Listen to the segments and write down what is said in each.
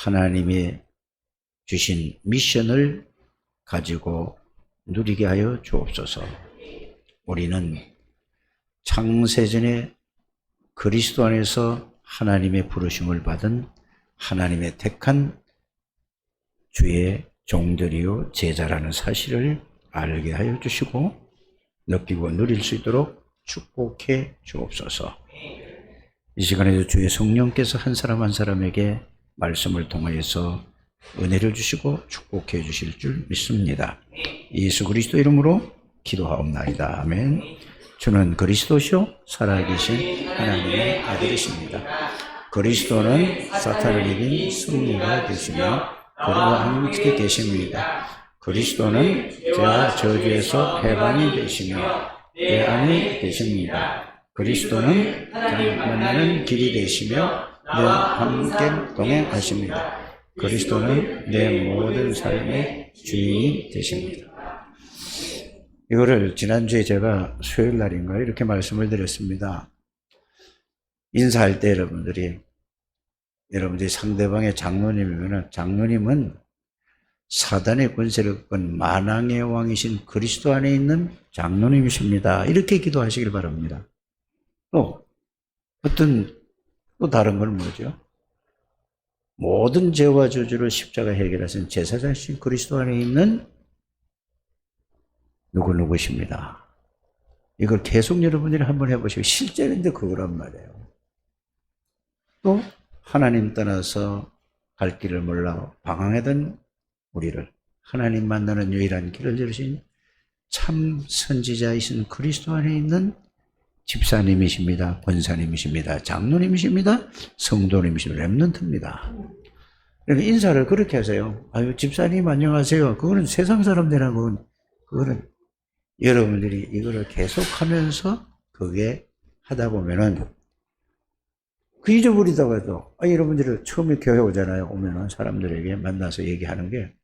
하나님이 주신 미션을 가지고 누리게 하여 주옵소서. 우리는 창세전에 그리스도 안에서 하나님의 부르심을 받은 하나님의 택한 주의 종들이요 제자라는 사실을 알게 하여 주시고 느끼고 누릴 수 있도록 축복해 주옵소서. 이 시간에도 주의 성령께서 한 사람 한 사람에게 말씀을 통하여서 은혜를 주시고 축복해 주실 줄 믿습니다. 예수 그리스도 이름으로 기도하옵나이다. 아멘. 주는 그리스도시요 살아계신 하나님의 아들이십니다. 그리스도는 사탄을 이긴 승리가 되시며 그와 함께 계십니다. 그리스도는 죄와 저주에서 해방이 되시며 내 안에 계십니다. 그리스도는 만나는 길이 되시며 내와 함께 동행하십니다. 그리스도는 내 모든 삶의 주인이 되십니다. 이거를 지난주에 제가 수요일 날인가 이렇게 말씀을 드렸습니다. 인사할 때 여러분들이 상대방의 장로님이면 장로님은 사단의 권세를 끈 만왕의 왕이신 그리스도 안에 있는 장로님이십니다. 이렇게 기도하시길 바랍니다. 또 다른 건 뭐죠? 모든 죄와 저주를 십자가 해결하신 제사장이신 그리스도 안에 있는 누구십니다. 이걸 계속 여러분들이 한번 해보시고 실제인데 그거란 말이에요. 또 하나님 떠나서 갈 길을 몰라 방황하던 우리를 하나님 만나는 유일한 길을 열으신 참 선지자이신 그리스도 안에 있는 집사님이십니다. 권사님이십니다. 장로님이십니다. 성도님이십니다. 렘넌트입니다. 그러니까 인사를 그렇게 하세요. 아유, 집사님 안녕하세요. 그거는 세상 사람들하고 그거는 여러분들이 이거를 계속하면서 그게 하다 보면은 그 잊어버리다가도 여러분들이 처음에 교회 오잖아요. 오면은 사람들에게 만나서 얘기하는 게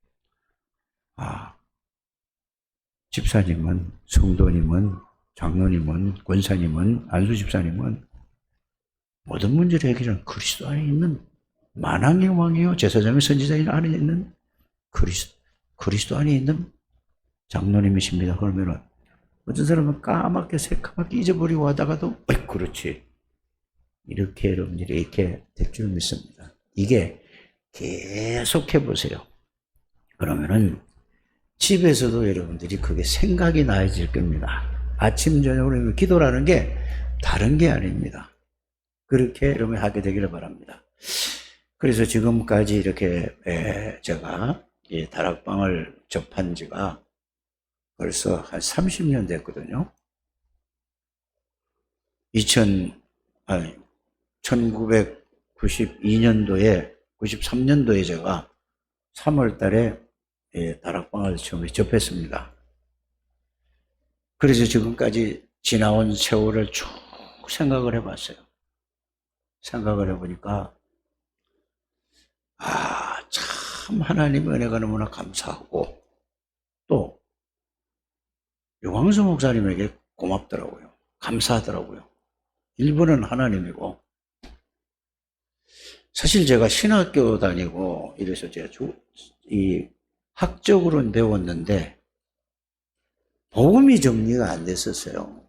집사님은 성도님은 장로님은 권사님은 안수 집사님은 모든 문제를 해결하는 그리스도 안에 있는 만왕의 왕이요 제사장의 선지자인 안에 있는 그리스도 안에 있는 장로님이십니다. 그러면은 어떤 사람은 까맣게 새까맣게 잊어버리고 하다가도 그렇지 이렇게 여러분들이 이렇게 될 줄 믿습니다. 이게 계속 해보세요. 그러면은 집에서도 여러분들이 그게 생각이 나아질 겁니다. 아침 저녁으로 기도라는 게 다른 게 아닙니다. 그렇게 여러분이 하게 되기를 바랍니다. 그래서 지금까지 이렇게 제가 이 다락방을 접한 지가 벌써 한 30년 됐거든요. 1992년도에 93년도에 제가 3월 달에 다락방을 처음에 접했습니다. 그래서 지금까지 지나온 세월을 쭉 생각을 해봤어요. 생각을 해보니까 참 하나님의 은혜가 너무나 감사하고 또 유광수 목사님에게 고맙더라고요. 감사하더라고요. 1번은 하나님이고 사실 제가 신학교 다니고 이래서 제가 이 학적으로는 배웠는데 복음이 정리가 안 됐었어요.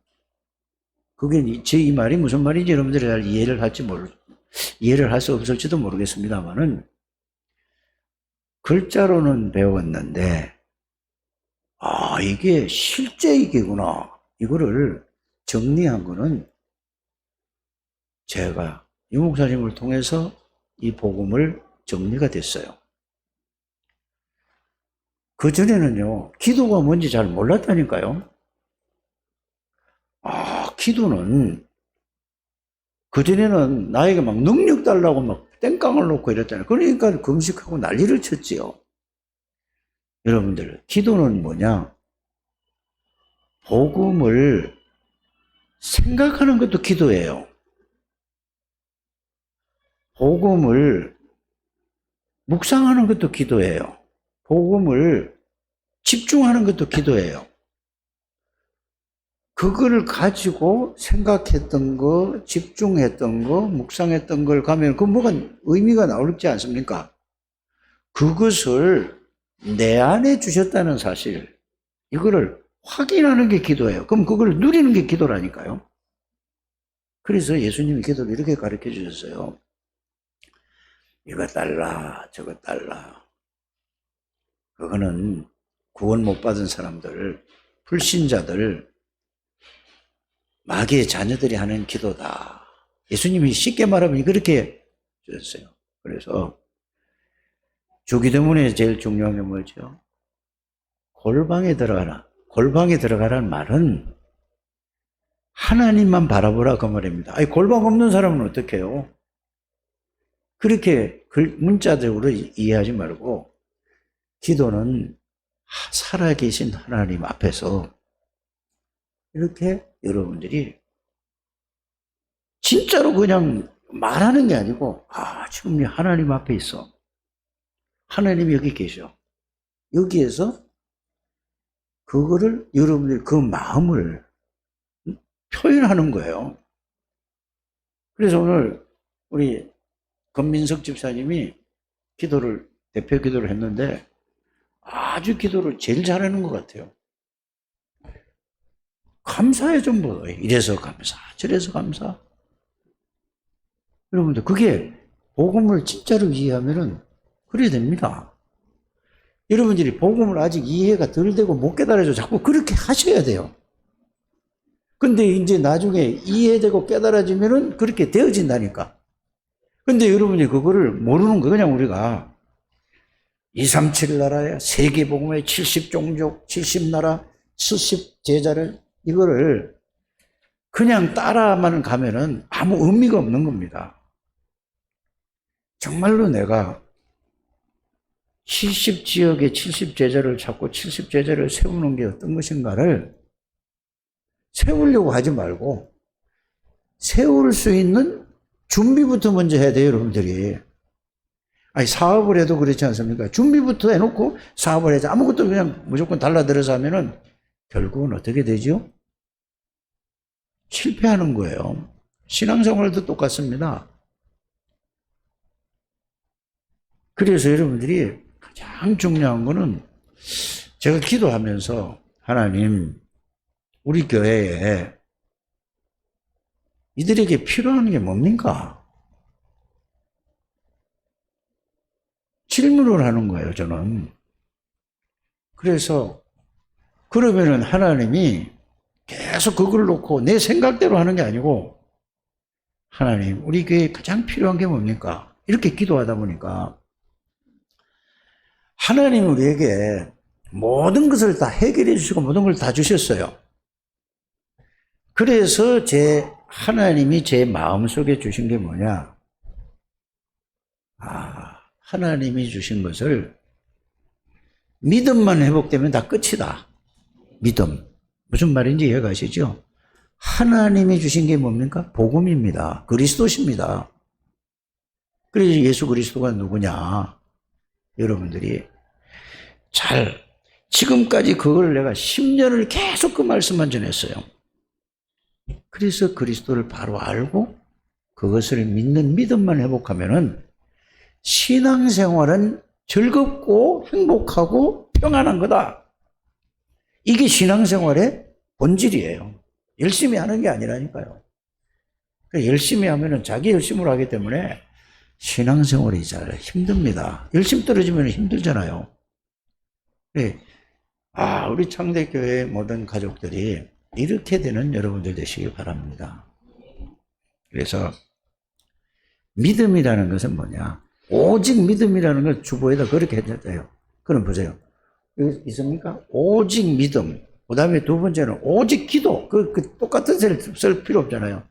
그게 제 이 말이 무슨 말인지 여러분들이 잘 이해를 할 수 없을지도 모르겠습니다만은 글자로는 배웠는데 이게 실제 이게구나. 이거를 정리한 거는 제가 유 목사님을 통해서 이 복음을 정리가 됐어요. 그전에는요, 기도가 뭔지 잘 몰랐다니까요. 기도는, 그전에는 나에게 막 능력 달라고 막 땡깡을 놓고 이랬잖아요. 그러니까 금식하고 난리를 쳤지요. 여러분들, 기도는 뭐냐? 복음을 생각하는 것도 기도예요. 복음을 묵상하는 것도 기도예요. 복음을 집중하는 것도 기도예요. 그거를 가지고 생각했던 거, 집중했던 거, 묵상했던 걸 가면 그 뭐가 의미가 나올지 않습니까? 그것을 내 안에 주셨다는 사실, 이거를 확인하는 게 기도예요. 그럼 그걸 누리는 게 기도라니까요. 그래서 예수님이 기도를 이렇게 가르쳐 주셨어요. 이거 달라, 저거 달라. 그거는 구원 못 받은 사람들, 불신자들, 마귀의 자녀들이 하는 기도다. 예수님이 쉽게 말하면 그렇게 주셨어요. 그래서 주기도문에 제일 중요한 게 뭐죠? 골방에 들어가라. 골방에 들어가라는 말은 하나님만 바라보라 그 말입니다. 아니, 골방 없는 사람은 어떻게 해요? 그렇게 문자적으로 이해하지 말고 기도는 살아계신 하나님 앞에서 이렇게 여러분들이 진짜로 그냥 말하는 게 아니고 지금 하나님 앞에 있어. 하나님이 여기 계셔. 여기에서 그거를 여러분들이 그 마음을 표현하는 거예요. 그래서 오늘 우리 권민석 집사님이 대표 기도를 했는데 아주 기도를 제일 잘하는 것 같아요. 감사해 전부. 이래서 감사, 저래서 감사. 여러분들 그게 복음을 진짜로 이해하면은 그래야 됩니다. 여러분들이 복음을 아직 이해가 덜 되고 못 깨달아서 자꾸 그렇게 하셔야 돼요. 근데 이제 나중에 이해되고 깨달아지면은 그렇게 되어진다니까. 근데 여러분이 그거를 모르는 거 그냥 우리가 237 나라에 세계 복음의 70종족, 70나라, 70제자를 이거를 그냥 따라만 가면은 아무 의미가 없는 겁니다. 정말로 내가 70지역에 70제자를 찾고 70제자를 세우는 게 어떤 것인가를 세우려고 하지 말고 세울 수 있는 준비부터 먼저 해야 돼요, 여러분들이. 아니, 사업을 해도 그렇지 않습니까? 준비부터 해놓고 사업을 해서 아무것도 그냥 무조건 달라들어서 하면은 결국은 어떻게 되죠? 실패하는 거예요. 신앙생활도 똑같습니다. 그래서 여러분들이 가장 중요한 거는 제가 기도하면서 하나님, 우리 교회에 이들에게 필요한 게 뭡니까? 질문을 하는 거예요, 저는. 그래서 그러면은 하나님이 계속 그걸 놓고 내 생각대로 하는 게 아니고 하나님, 우리 교회에 가장 필요한 게 뭡니까? 이렇게 기도하다 보니까 하나님 우리에게 모든 것을 다 해결해 주시고 모든 걸 다 주셨어요. 그래서 하나님이 제 마음속에 주신 게 뭐냐? 하나님이 주신 것을 믿음만 회복되면 다 끝이다. 믿음. 무슨 말인지 이해가 가시죠? 하나님이 주신 게 뭡니까? 복음입니다. 그리스도십니다. 그래서 예수 그리스도가 누구냐? 여러분들이 지금까지 그걸 내가 10년을 계속 그 말씀만 전했어요. 그래서 그리스도를 바로 알고 그것을 믿는 믿음만 회복하면은 신앙생활은 즐겁고 행복하고 평안한 거다. 이게 신앙생활의 본질이에요. 열심히 하는 게 아니라니까요. 열심히 하면은 자기 열심으로 하기 때문에 신앙생활이 잘 힘듭니다. 열심 떨어지면 힘들잖아요. 네. 우리 창대교회 모든 가족들이 이렇게 되는 여러분들 되시기 바랍니다. 그래서 믿음이라는 것은 뭐냐? 오직 믿음이라는 걸 주보에다 그렇게 해줬어요. 그럼 보세요. 여기 있습니까? 오직 믿음. 그 다음에 두 번째는 오직 기도. 똑같은 쓸 필요 없잖아요.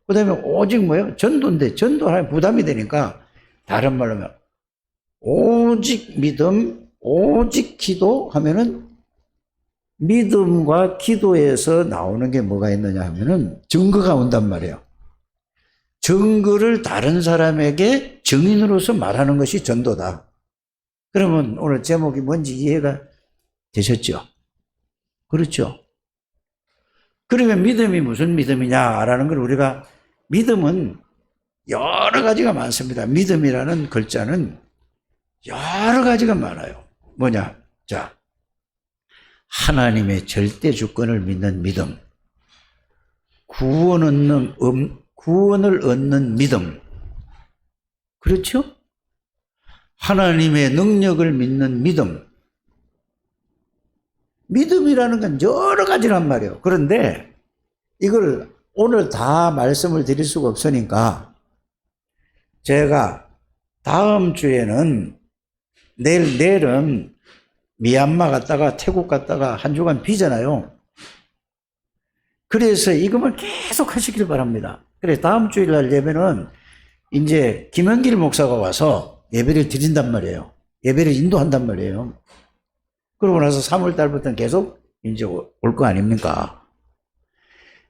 그 다음에 오직 뭐예요? 전도인데, 전도하면 부담이 되니까, 다른 말로 하면, 오직 믿음, 오직 기도 하면은, 믿음과 기도에서 나오는 게 뭐가 있느냐 하면은, 증거가 온단 말이에요. 증거를 다른 사람에게 증인으로서 말하는 것이 전도다. 그러면 오늘 제목이 뭔지 이해가 되셨죠? 그렇죠? 그러면 믿음이 무슨 믿음이냐라는 걸 우리가, 믿음은 여러 가지가 많습니다. 믿음이라는 글자는 여러 가지가 많아요. 뭐냐? 자, 하나님의 절대 주권을 믿는 믿음, 구원을 얻는 믿음, 그렇죠? 하나님의 능력을 믿는 믿음. 믿음이라는 건 여러 가지란 말이에요. 그런데 이걸 오늘 다 말씀을 드릴 수가 없으니까 제가 다음 주에는 내일은 미얀마 갔다가 태국 갔다가 한 주간 비잖아요. 그래서 이것만 계속 하시길 바랍니다. 그래서 다음 주일날 예배는 이제 김현길 목사가 와서 예배를 드린단 말이에요. 예배를 인도한단 말이에요. 그러고 나서 3월 달부터는 계속 이제 올 거 아닙니까?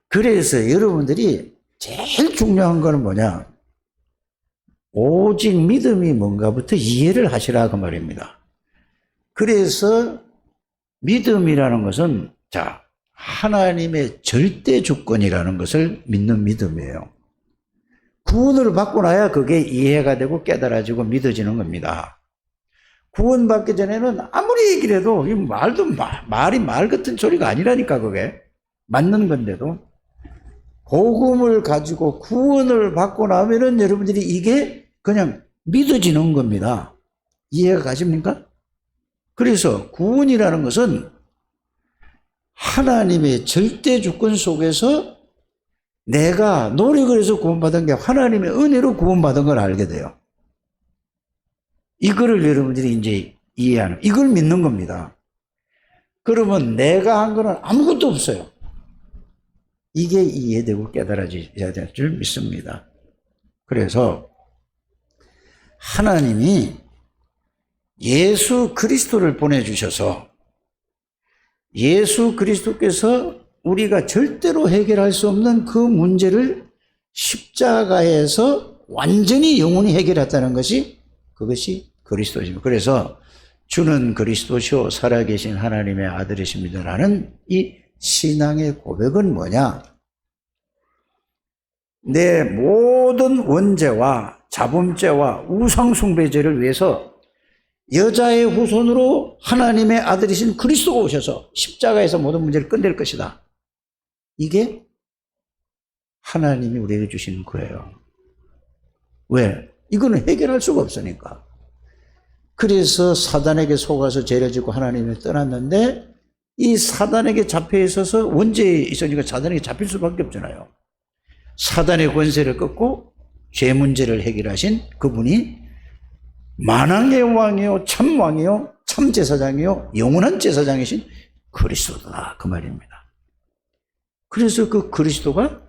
그래서 여러분들이 제일 중요한 거는 뭐냐? 오직 믿음이 뭔가부터 이해를 하시라 그 말입니다. 그래서 믿음이라는 것은 자, 하나님의 절대 주권이라는 것을 믿는 믿음이에요. 구원을 받고 나야 그게 이해가 되고 깨달아지고 믿어지는 겁니다. 구원받기 전에는 아무리 얘기를 해도 말이 말 같은 소리가 아니라니까. 그게 맞는 건데도 복음을 가지고 구원을 받고 나면은 여러분들이 이게 그냥 믿어지는 겁니다. 이해가 가십니까? 그래서 구원이라는 것은 하나님의 절대 주권 속에서 내가 노력을 해서 구원받은 게 하나님의 은혜로 구원받은 걸 알게 돼요. 이거를 여러분들이 이제 이해하는, 이걸 믿는 겁니다. 그러면 내가 한 거는 아무것도 없어요. 이게 이해되고 깨달아져야 될 줄 믿습니다. 그래서 하나님이 예수 그리스도를 보내주셔서 예수 그리스도께서 우리가 절대로 해결할 수 없는 그 문제를 십자가에서 완전히 영원히 해결했다는 것이 그것이 그리스도입니다. 그래서 주는 그리스도시요 살아계신 하나님의 아들이십니다라는 이 신앙의 고백은 뭐냐? 내 모든 원죄와 자범죄와 우상숭배죄를 위해서 여자의 후손으로 하나님의 아들이신 그리스도가 오셔서 십자가에서 모든 문제를 끝낼 것이다. 이게 하나님이 우리에게 주시는 거예요. 왜? 이거는 해결할 수가 없으니까. 그래서 사단에게 속아서 죄를 짓고 하나님을 떠났는데 이 사단에게 잡혀 있어서 원죄에 있으니까 사단에게 잡힐 수밖에 없잖아요. 사단의 권세를 꺾고 죄 문제를 해결하신 그분이 만왕의 왕이요 참 왕이요 참 제사장이요 영원한 제사장이신 그리스도다 그 말입니다. 그래서 그 그리스도가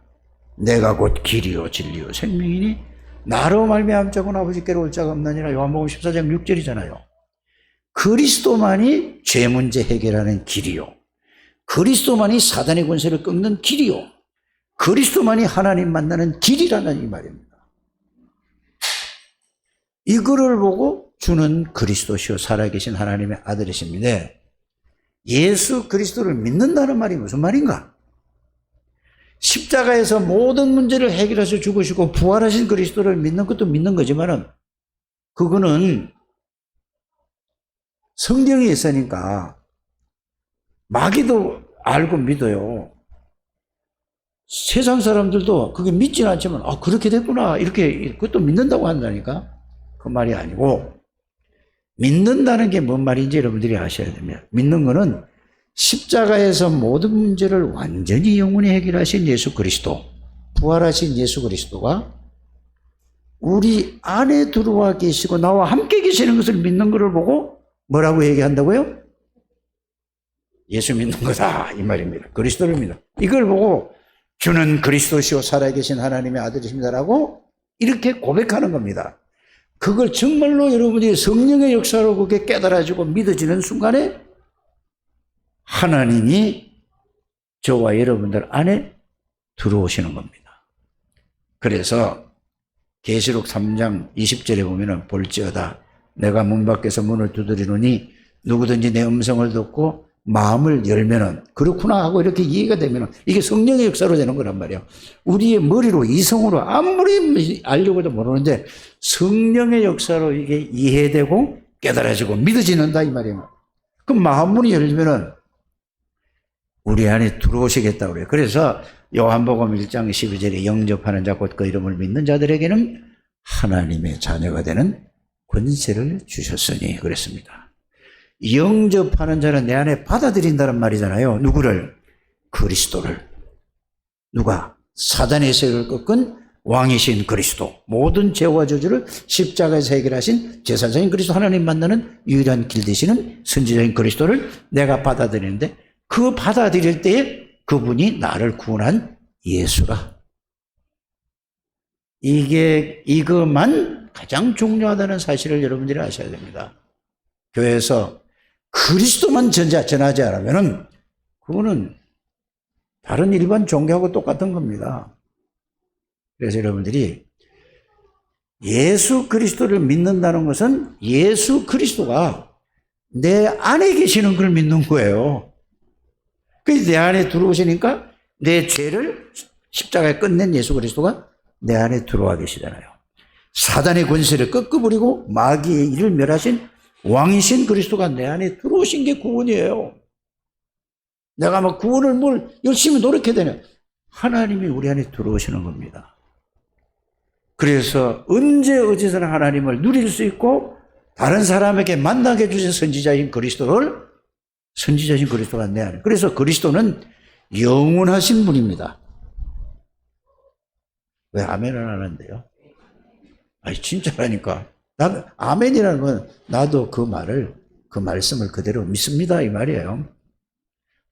내가 곧 길이요 진리요 생명이니 나로 말미암 자고는 아버지께로 올 자가 없느니라 요한복음 14장 6절이잖아요. 그리스도만이 죄 문제 해결하는 길이요, 그리스도만이 사단의 권세를 꺾는 길이요, 그리스도만이 하나님 만나는 길이라는 이 말입니다. 이거를 보고 주는 그리스도시요 살아계신 하나님의 아들이십니다. 예수 그리스도를 믿는다는 말이 무슨 말인가? 십자가에서 모든 문제를 해결해서 죽으시고 부활하신 그리스도를 믿는 것도 믿는 거지만은 그거는 성경에 있으니까 마귀도 알고 믿어요. 세상 사람들도 그게 믿지는 않지만 그렇게 됐구나 이렇게 그것도 믿는다고 한다니까. 그 말이 아니고 믿는다는 게 뭔 말인지 여러분들이 아셔야 됩니다. 믿는 거는 십자가에서 모든 문제를 완전히 영원히 해결하신 예수 그리스도, 부활하신 예수 그리스도가 우리 안에 들어와 계시고 나와 함께 계시는 것을 믿는 것을 보고 뭐라고 얘기한다고요? 예수 믿는 거다 이 말입니다. 그리스도를 믿는. 이걸 보고 주는 그리스도시요 살아계신 하나님의 아들이십니다라고 이렇게 고백하는 겁니다. 그걸 정말로 여러분이 성령의 역사로 그게 깨달아지고 믿어지는 순간에 하나님이 저와 여러분들 안에 들어오시는 겁니다. 그래서 계시록 3장 20절에 보면은 볼지어다 내가 문 밖에서 문을 두드리노니 누구든지 내 음성을 듣고 마음을 열면은 그렇구나 하고 이렇게 이해가 되면은 이게 성령의 역사로 되는 거란 말이에요. 우리의 머리로 이성으로 아무리 알려고도 모르는데 성령의 역사로 이게 이해되고 깨달아지고 믿어지는다 이 말이에요. 그럼 마음문이 열리면은 우리 안에 들어오시겠다고 그래요. 그래서 요한복음 1장 12절에 영접하는 자 곧 그 이름을 믿는 자들에게는 하나님의 자녀가 되는 권세를 주셨으니 그랬습니다. 영접하는 자는 내 안에 받아들인다는 말이잖아요. 누구를? 그리스도를. 누가? 사단의 세력을 꺾은 왕이신 그리스도. 모든 죄와 저주를 십자가에서 해결하신 제사장인 그리스도, 하나님 만나는 유일한 길 되시는 선지자인 그리스도를 내가 받아들이는데, 그 받아들일 때에 그분이 나를 구원한 예수라. 이것만 가장 중요하다는 사실을 여러분들이 아셔야 됩니다. 교회에서 그리스도만 전하지 않으면 그거는 다른 일반 종교하고 똑같은 겁니다. 그래서 여러분들이 예수 그리스도를 믿는다는 것은 예수 그리스도가 내 안에 계시는 걸 믿는 거예요. 그래서 내 안에 들어오시니까 내 죄를 십자가에 끝낸 예수 그리스도가 내 안에 들어와 계시잖아요. 사단의 권세를 꺾어버리고 마귀의 일을 멸하신 왕이신 그리스도가 내 안에 들어오신 게 구원이에요. 내가 막 구원을 뭘 열심히 노력해야 되냐? 하나님이 우리 안에 들어오시는 겁니다. 그래서 언제 어디서나 하나님을 누릴 수 있고 다른 사람에게 만나게 해주신 선지자인 그리스도가 내 안에. 그래서 그리스도는 영원하신 분입니다. 왜 아멘을 안 하는데요? 아니 진짜라니까. 아멘이라는 건 나도 그 말씀을 그대로 믿습니다 이 말이에요.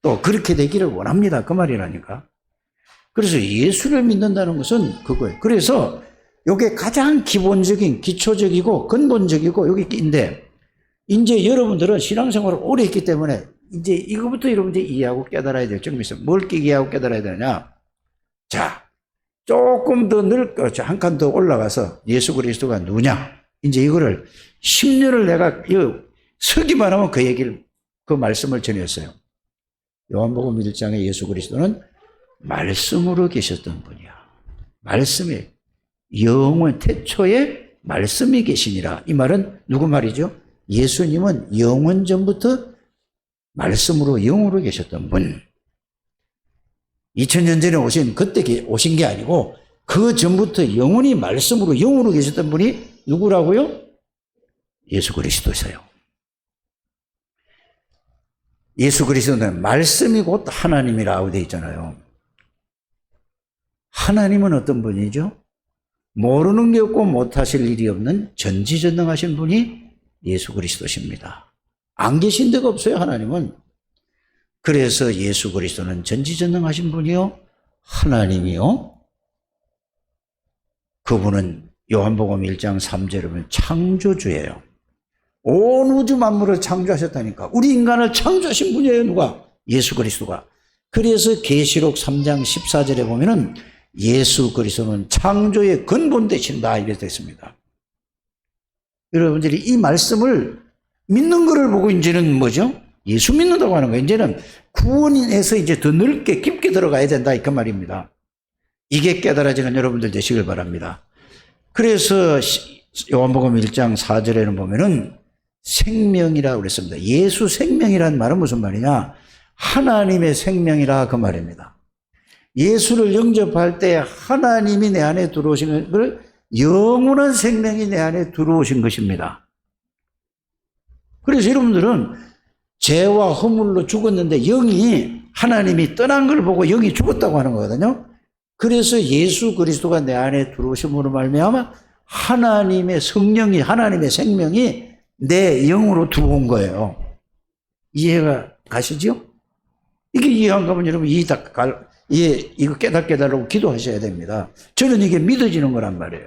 또 그렇게 되기를 원합니다 그 말이라니까. 그래서 예수를 믿는다는 것은 그거예요. 그래서 이게 가장 기본적인, 기초적이고 근본적이고 여기인데, 이제 여러분들은 신앙생활을 오래 했기 때문에 이제 이거부터 여러분들이 이해하고 깨달아야 될 점이 있어요. 뭘 이해하고 깨달아야 되냐? 자, 조금 더 한 칸 더 올라가서 예수 그리스도가 누구냐? 이제 이거를 10년을 내가 서기만 하면 그 말씀을 전했어요. 요한복음 1장에 예수 그리스도는 말씀으로 계셨던 분이야. 말씀이 영원 태초에 말씀이 계시니라. 이 말은 누구 말이죠? 예수님은 영원 전부터 말씀으로 영으로 계셨던 분. 2000년 전에 그때 오신 게 아니고 그 전부터 영원히 말씀으로 영으로 계셨던 분이 누구라고요? 예수 그리스도세요. 예수 그리스도는 말씀이 곧 하나님이라고 되어 있잖아요. 하나님은 어떤 분이죠? 모르는 게 없고 못하실 일이 없는 전지전능하신 분이 예수 그리스도십니다. 안 계신 데가 없어요 하나님은. 그래서 예수 그리스도는 전지전능하신 분이요 하나님이요. 그분은 요한복음 1장 3절에 보면 창조주예요. 온 우주 만물을 창조하셨다니까. 우리 인간을 창조하신 분이에요 누가? 예수 그리스도가. 그래서 계시록 3장 14절에 보면은 예수 그리스도는 창조의 근본 되신다 이렇게 되어 있습니다. 여러분들이 이 말씀을 믿는 것을 보고 이제는 뭐죠? 예수 믿는다고 하는 거예요. 이제는 구원에서 이제 더 넓게 깊게 들어가야 된다 그 말입니다. 이게 깨달아지는 여러분들 되시길 바랍니다. 그래서 요한복음 1장 4절에는 보면은 생명이라고 그랬습니다. 예수 생명이라는 말은 무슨 말이냐? 하나님의 생명이라 그 말입니다. 예수를 영접할 때 하나님이 내 안에 들어오신 걸 영원한 생명이 내 안에 들어오신 것입니다. 그래서 여러분들은 죄와 허물로 죽었는데 영이 하나님이 떠난 걸 보고 영이 죽었다고 하는 거거든요. 그래서 예수 그리스도가 내 안에 들어오심으로 말미암아 하나님의 성령이 하나님의 생명이 내 영으로 들어온 거예요. 이해가 가시죠? 이게 이해 안 가면 여러분 이거 깨닫게 해달라고 기도하셔야 됩니다. 저는 이게 믿어지는 거란 말이에요.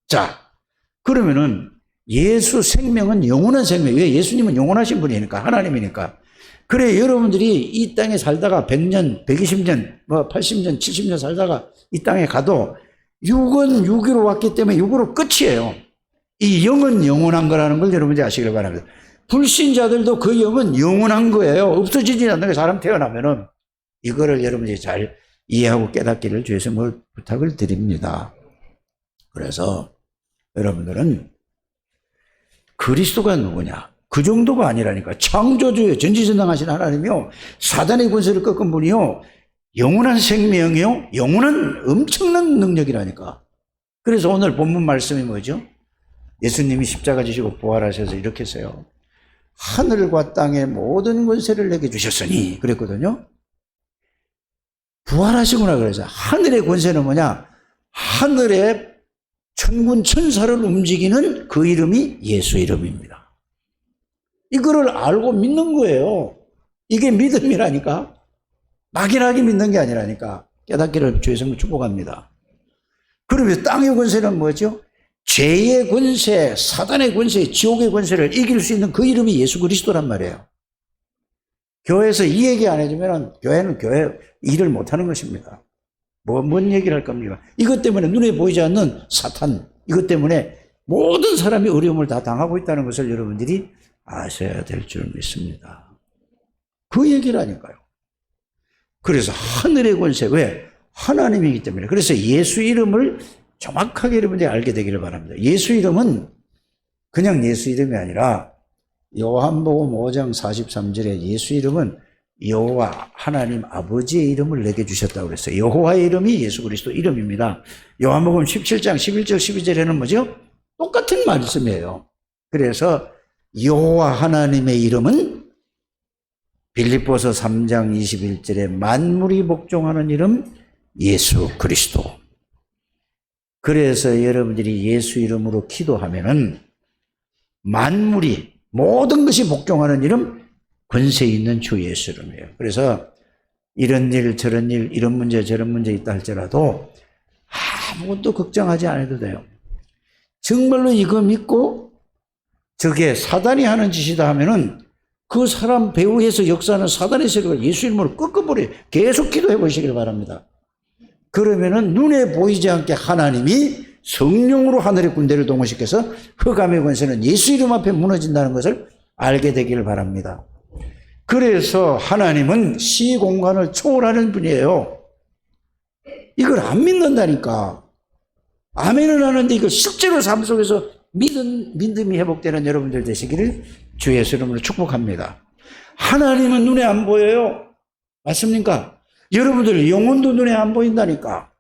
자, 그러면은 예수 생명은 영원한 생명. 왜? 예수님은 영원하신 분이니까, 하나님이니까. 그래, 여러분들이 이 땅에 살다가 100년, 120년, 80년, 70년 살다가 이 땅에 가도 육은 육으로 왔기 때문에 육으로 끝이에요. 이 영은 영원한 거라는 걸 여러분들이 아시길 바랍니다. 불신자들도 그 영은 영원한 거예요. 없어지지 않는 게 사람 태어나면은. 이거를 여러분들이 잘 이해하고 깨닫기를 주에서 부탁을 드립니다. 그래서 여러분들은 그리스도가 누구냐? 그 정도가 아니라니까. 창조주요, 전지전능하신 하나님이요, 사단의 권세를 꺾은 분이요, 영원한 생명이요, 영원한 엄청난 능력이라니까. 그래서 오늘 본문 말씀이 뭐죠? 예수님이 십자가 지시고 부활하셔서 이렇게 했어요. 하늘과 땅의 모든 권세를 내게 주셨으니 그랬거든요. 부활하시구나 그래서 하늘의 권세는 뭐냐? 하늘의 천군 천사를 움직이는 그 이름이 예수 이름입니다. 이거를 알고 믿는 거예요. 이게 믿음이라니까. 막연하게 믿는 게 아니라니까. 깨닫기를 주의 성도 축복합니다. 그러면 땅의 권세는 뭐죠? 죄의 권세, 사단의 권세, 지옥의 권세를 이길 수 있는 그 이름이 예수 그리스도란 말이에요. 교회에서 이 얘기 안 해주면 교회는 교회 일을 못하는 것입니다. 뭔 얘기를 할 겁니까? 이것 때문에 눈에 보이지 않는 사탄, 이것 때문에 모든 사람이 어려움을 다 당하고 있다는 것을 여러분들이 아셔야 될 줄 믿습니다. 그 얘기라니까요. 그래서 하늘의 권세, 왜? 하나님이기 때문에. 그래서 예수 이름을 정확하게 여러분들이 알게 되기를 바랍니다. 예수 이름은 그냥 예수 이름이 아니라 요한복음 5장 43절에 예수 이름은 여호와 하나님 아버지의 이름을 내게 주셨다고 그랬어요. 여호와의 이름이 예수 그리스도 이름입니다. 요한복음 17장 11절 12절에는 뭐죠? 똑같은 말씀이에요. 그래서 여호와 하나님의 이름은 빌립보서 3장 21절에 만물이 복종하는 이름 예수 그리스도. 그래서 여러분들이 예수 이름으로 기도하면은 만물이 모든 것이 복종하는 이름 권세 있는 주 예수 이름이에요. 그래서 이런 일 저런 일 이런 문제 저런 문제 있다 할지라도 아무것도 걱정하지 않아도 돼요. 정말로 이거 믿고 저게 사단이 하는 짓이다 하면은 그 사람 배후에서 역사하는 사단의 세력을 예수 이름으로 꺾어버려요. 계속 기도해 보시길 바랍니다. 그러면은 눈에 보이지 않게 하나님이 성령으로 하늘의 군대를 동원시켜서 흑암의 권세는 예수 이름 앞에 무너진다는 것을 알게 되기를 바랍니다. 그래서 하나님은 시공간을 초월하는 분이에요. 이걸 안 믿는다니까. 아멘은 하는데 이걸 실제로 삶 속에서 믿음이 회복되는 여러분들 되시기를 주 예수 이름으로 축복합니다. 하나님은 눈에 안 보여요. 맞습니까? 여러분들 영혼도 눈에 안 보인다니까.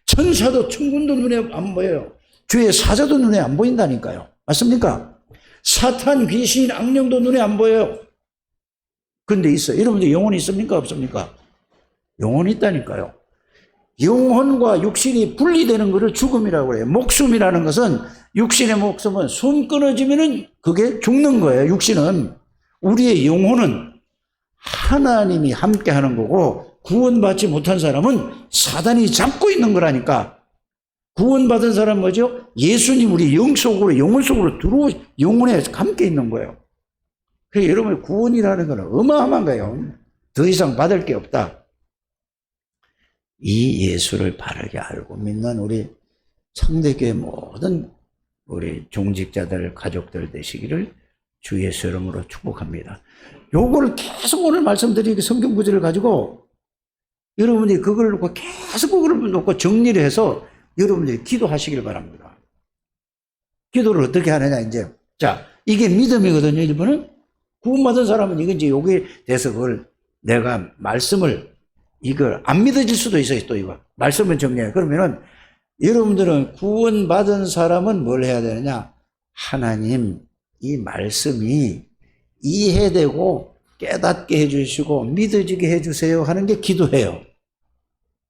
천사도 천군도 눈에 안 보여요. 주의 사자도 눈에 안 보인다니까요. 맞습니까? 사탄, 귀신, 악령도 눈에 안 보여요. 근데 있어요. 여러분들 영혼이 있습니까? 없습니까? 영혼이 있다니까요. 영혼과 육신이 분리되는 것을 죽음이라고 해요. 목숨이라는 것은 육신의 목숨은 숨 끊어지면은 그게 죽는 거예요. 육신은. 우리의 영혼은 하나님이 함께 하는 거고 구원받지 못한 사람은 사단이 잡고 있는 거라니까. 구원받은 사람은 뭐죠? 예수님 우리 영 속으로, 영혼 속으로 영혼에 함께 있는 거예요. 그래서 여러분 구원이라는 건 어마어마한 거예요. 더 이상 받을 게 없다. 이 예수를 바르게 알고 믿는 우리 창대교회 모든 우리 종직자들, 가족들 되시기를 주 예수 이름으로 축복합니다. 요거를 계속 오늘 말씀드린 성경 구절을 가지고 여러분이 그걸 놓고 계속 그걸 놓고 정리를 해서 여러분들이 기도하시길 바랍니다. 기도를 어떻게 하느냐, 이제. 자, 이게 믿음이거든요, 1번은. 구원받은 사람은 이건 이제 여기에 대해서 그걸 내가 말씀을 이걸 안 믿어질 수도 있어요, 또 이거. 말씀을 정리해. 그러면은 여러분들은 구원받은 사람은 뭘 해야 되느냐? 하나님, 이 말씀이 이해되고 깨닫게 해주시고 믿어지게 해주세요 하는 게 기도해요.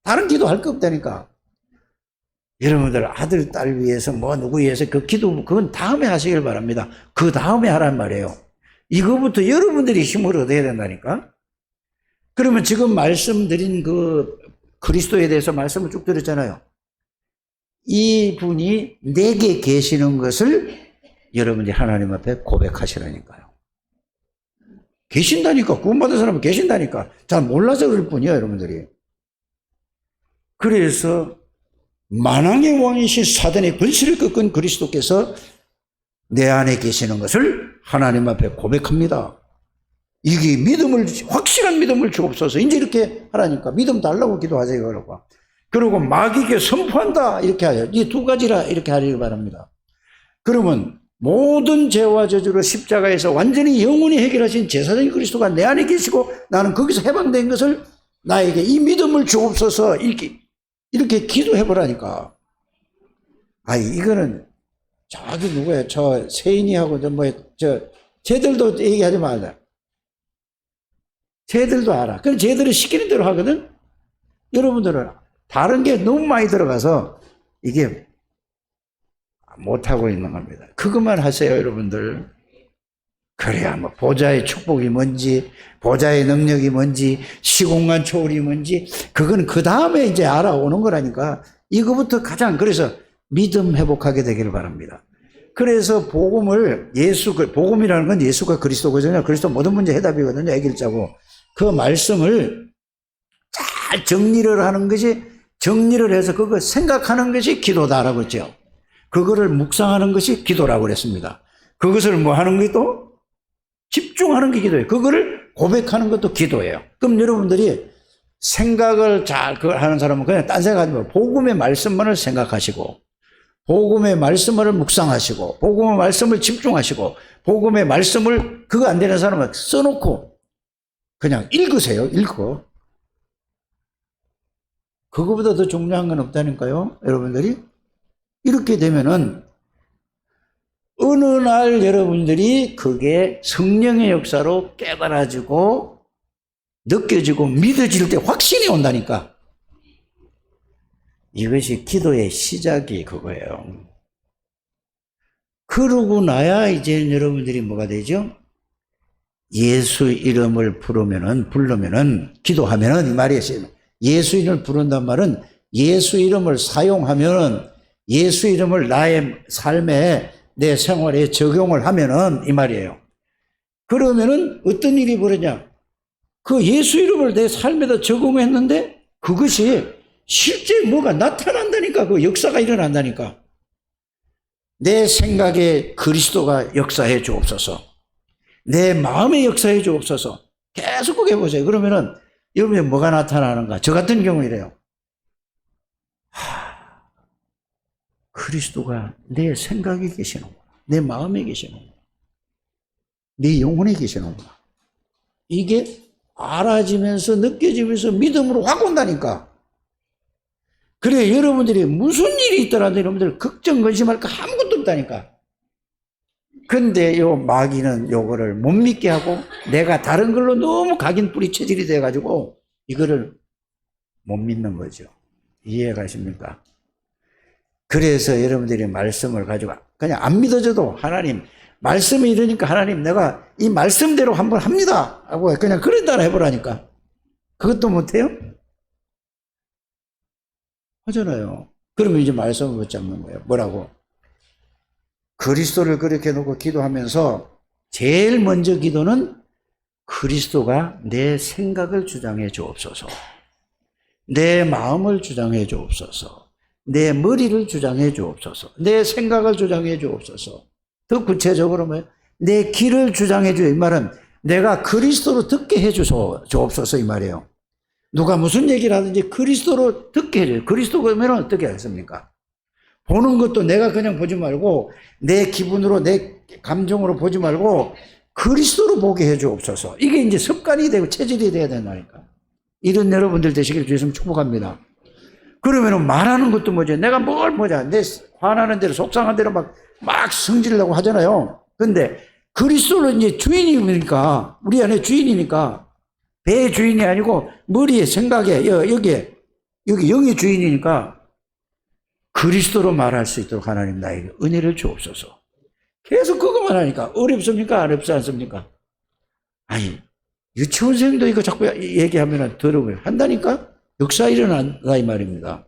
다른 기도할 거 없다니까. 여러분들 아들, 딸 위해서 뭐 누구 위해서 그 기도 그건 다음에 하시길 바랍니다. 그 다음에 하란 말이에요. 이거부터 여러분들이 힘을 얻어야 된다니까. 그러면 지금 말씀드린 그 그리스도에 대해서 말씀을 쭉 드렸잖아요. 이 분이 내게 계시는 것을 여러분들이 하나님 앞에 고백하시라니까요. 계신다니까. 구원받은 사람은 계신다니까. 잘 몰라서 그럴 뿐이에요, 여러분들이. 그래서 만왕의 왕이신 사단의 권세를 꺾은 그리스도께서 내 안에 계시는 것을 하나님 앞에 고백합니다. 이게 믿음을, 확실한 믿음을 주옵소서. 이제 이렇게 하라니까. 믿음 달라고 기도하세요, 그러고. 그리고 마귀에게 선포한다. 이렇게 하죠. 이 두 가지라 이렇게 하시기 바랍니다. 그러면 모든 죄와 저주를 십자가에서 완전히 영원히 해결하신 제사장인 그리스도가 내 안에 계시고 나는 거기서 해방된 것을 나에게 이 믿음을 주옵소서 이렇게 기도해보라니까. 이거는 저기 누구야? 저 세인이하고 쟤들도 얘기하지 말라. 쟤들도 알아. 그럼 쟤들이 시키는 대로 하거든? 여러분들은 다른 게 너무 많이 들어가서 이게 못하고 있는 겁니다. 그것만 하세요, 여러분들. 그래야 뭐 보좌의 축복이 뭔지, 보좌의 능력이 뭔지, 시공간 초월이 뭔지, 그건 그 다음에 이제 알아오는 거라니까. 이거부터 그래서 믿음 회복하게 되기를 바랍니다. 그래서 복음이라는 건 예수가 그리스도거든요. 그리스도 모든 문제 해답이거든요. 애길자고. 그 말씀을 잘 정리를 해서 그거 생각하는 것이 기도다라고 했죠. 그거를 묵상하는 것이 기도라고 그랬습니다. 그것을 뭐 하는 게 또? 집중하는 게 기도예요. 그거를 고백하는 것도 기도예요. 그럼 여러분들이 생각을 잘 하는 사람은 그냥 딴 생각하지 말고 복음의 말씀만을 생각하시고 복음의 말씀을 묵상하시고 복음의 말씀을 집중하시고 복음의 말씀을 그거 안 되는 사람은 써놓고 그냥 읽으세요. 읽어. 그거보다 더 중요한 건 없다니까요. 여러분들이 이렇게 되면은 어느 날 여러분들이 그게 성령의 역사로 깨달아지고 느껴지고 믿어질 때 확신이 온다니까. 이것이 기도의 시작이 그거예요. 그러고 나야 이제 여러분들이 뭐가 되죠? 예수 이름을 부르면은 기도하면은 이 말이에요. 예수 이름을 부른단 말은 예수 이름을 사용하면은 예수 이름을 나의 삶에 내 생활에 적용을 하면은 이 말이에요. 그러면은 어떤 일이 벌어지냐? 그 예수 이름을 내 삶에다 적용했는데 그것이 실제 뭐가 나타난다니까. 그 역사가 일어난다니까. 내 생각에 그리스도가 역사해 주옵소서. 내 마음에 역사해 주옵소서. 계속 그렇게 해보세요. 그러면은 여러분이 뭐가 나타나는가? 저 같은 경우 이래요. 그리스도가 내 생각에 계시는구나. 내 마음에 계시는구나. 내 영혼에 계시는구나. 이게 알아지면서 느껴지면서 믿음으로 확 온다니까. 그래 여러분들이 무슨 일이 있더라도 여러분들 걱정 근심할 거 아무것도 없다니까. 근데 요 마귀는 요거를 못 믿게 하고 내가 다른 걸로 너무 각인 뿌리 체질이 돼가지고 이거를 못 믿는 거죠. 이해가십니까? 그래서 여러분들이 말씀을 가지고 그냥 안 믿어져도 하나님 말씀이 이러니까 하나님 내가 이 말씀대로 한번 합니다 하고 그냥 그런 따라 해보라니까. 그것도 못해요? 하잖아요. 그러면 이제 말씀을 못 잡는 거예요. 뭐라고? 그리스도를 그렇게 놓고 기도하면서 제일 먼저 기도는 그리스도가 내 생각을 주장해 주옵소서. 내 마음을 주장해 주옵소서. 내 머리를 주장해 주옵소서. 내 생각을 주장해 주옵소서. 더 구체적으로 내 길을 주장해 주. 이 말은 내가 그리스도로 듣게 해 주옵소서 이 말이에요. 누가 무슨 얘기를 하든지 그리스도로 듣게 해줘요. 그리스도 그러면 어떻게 하겠습니까? 보는 것도 내가 그냥 보지 말고 내 기분으로 내 감정으로 보지 말고 그리스도로 보게 해 주옵소서. 이게 이제 습관이 되고 체질이 돼야 된다니까. 이런 여러분들 되시길 주였으면 축복합니다. 그러면은 말하는 것도 뭐죠? 내가 내 화나는 대로 속상한 대로 막 성질내고 하잖아요. 근데 그리스도는 이제 주인이니까 우리 안에 주인이니까 배의 주인이 아니고 머리에 생각에 여기 영의 주인이니까 그리스도로 말할 수 있도록 하나님 나에게 은혜를 주옵소서. 계속 그것만 하니까 어렵습니까? 어렵지 않습니까? 아니 유치원생도 이거 자꾸 얘기하면 들으면 한다니까? 역사 일어난다 이 말입니다.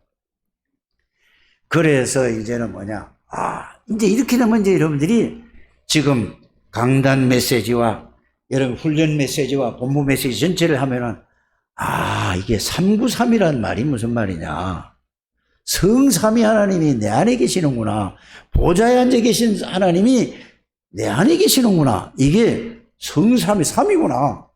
그래서 이제는 뭐냐? 이제 이렇게 되면 이제 여러분들이 지금 강단 메시지와 여러분 훈련 메시지와 본부 메시지 전체를 하면은 이게 393이라는 말이 무슨 말이냐? 성삼위 하나님이 내 안에 계시는구나. 보좌에 앉아 계신 하나님이 내 안에 계시는구나. 이게 성삼위 3이구나.